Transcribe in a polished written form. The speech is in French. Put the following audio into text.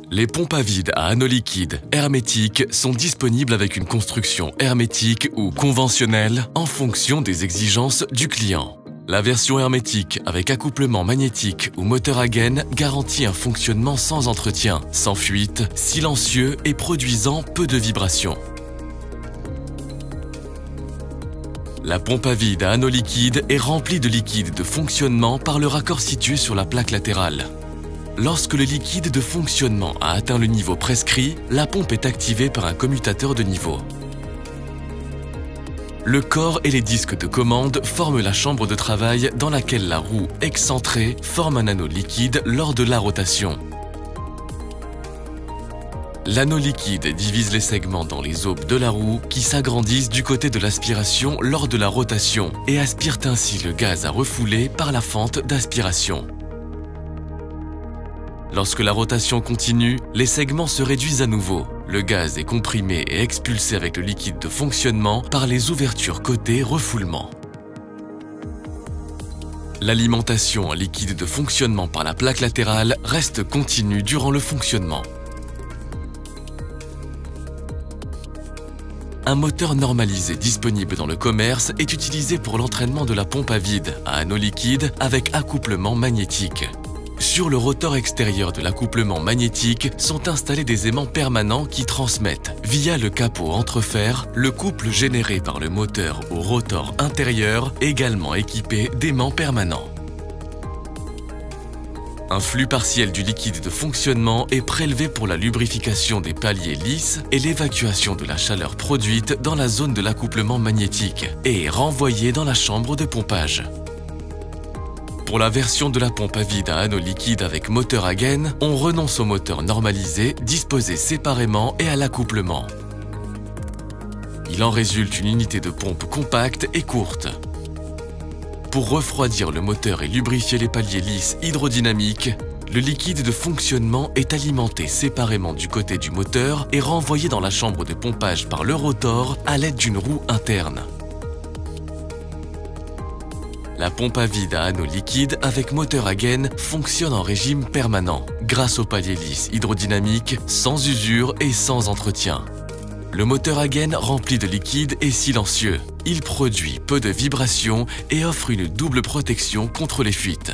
Les pompes à vide à anneau liquide hermétiques sont disponibles avec une construction hermétique ou conventionnelle en fonction des exigences du client. La version hermétique avec accouplement magnétique ou moteur à gaine garantit un fonctionnement sans entretien, sans fuite, silencieux et produisant peu de vibrations. La pompe à vide à anneau liquide est remplie de liquide de fonctionnement par le raccord situé sur la plaque latérale. Lorsque le liquide de fonctionnement a atteint le niveau prescrit, la pompe est activée par un commutateur de niveau. Le corps et les disques de commande forment la chambre de travail dans laquelle la roue excentrée forme un anneau liquide lors de la rotation. L'anneau liquide divise les segments dans les aubes de la roue qui s'agrandissent du côté de l'aspiration lors de la rotation et aspirent ainsi le gaz à refouler par la fente d'aspiration. Lorsque la rotation continue, les segments se réduisent à nouveau. Le gaz est comprimé et expulsé avec le liquide de fonctionnement par les ouvertures côté refoulement. L'alimentation en liquide de fonctionnement par la plaque latérale reste continue durant le fonctionnement. Un moteur normalisé disponible dans le commerce est utilisé pour l'entraînement de la pompe à vide à anneau liquide avec accouplement magnétique. Sur le rotor extérieur de l'accouplement magnétique sont installés des aimants permanents qui transmettent, via le capot entrefer, le couple généré par le moteur au rotor intérieur, également équipé d'aimants permanents. Un flux partiel du liquide de fonctionnement est prélevé pour la lubrification des paliers lisses et l'évacuation de la chaleur produite dans la zone de l'accouplement magnétique et est renvoyé dans la chambre de pompage. Pour la version de la pompe à vide à anneau liquide avec moteur à gaine, on renonce au moteur normalisé, disposé séparément et à l'accouplement. Il en résulte une unité de pompe compacte et courte. Pour refroidir le moteur et lubrifier les paliers lisses hydrodynamiques, le liquide de fonctionnement est alimenté séparément du côté du moteur et renvoyé dans la chambre de pompage par le rotor à l'aide d'une roue interne. La pompe à vide à anneau liquide avec moteur à gaine fonctionne en régime permanent, grâce aux paliers lisses hydrodynamiques, sans usure et sans entretien. Le moteur à gaine rempli de liquide est silencieux. Il produit peu de vibrations et offre une double protection contre les fuites.